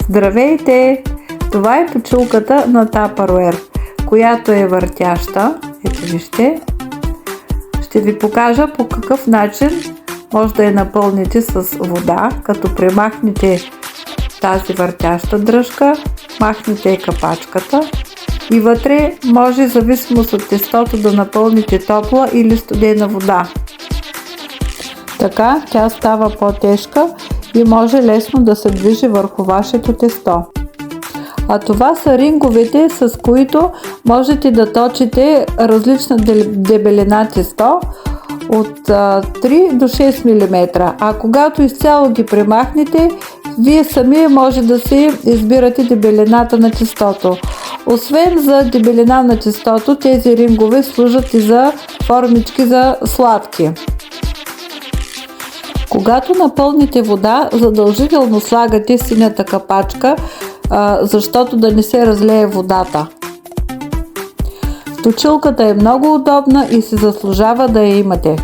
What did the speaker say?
Здравейте! Това е точилката на Tupperware, която е въртяща. Ето вижте. Ще ви покажа по какъв начин може да я напълните с вода, като премахнете тази въртяща дръжка, махнете капачката и вътре може, в зависимост от тестото, да напълните топла или студена вода. Така тя става по-тежка и може лесно да се движи върху вашето тесто. А това са ринговете, с които можете да точите различна дебелина тесто от 3 до 6 мм. А когато изцяло ги премахнете, вие сами може да си избирате дебелината на тестото. Освен за дебелина на тестото, тези рингове служат и за формички за сладки. Когато напълните вода, задължително слагате синята капачка, защото да не се разлее водата. Точилката е много удобна и се заслужава да я имате.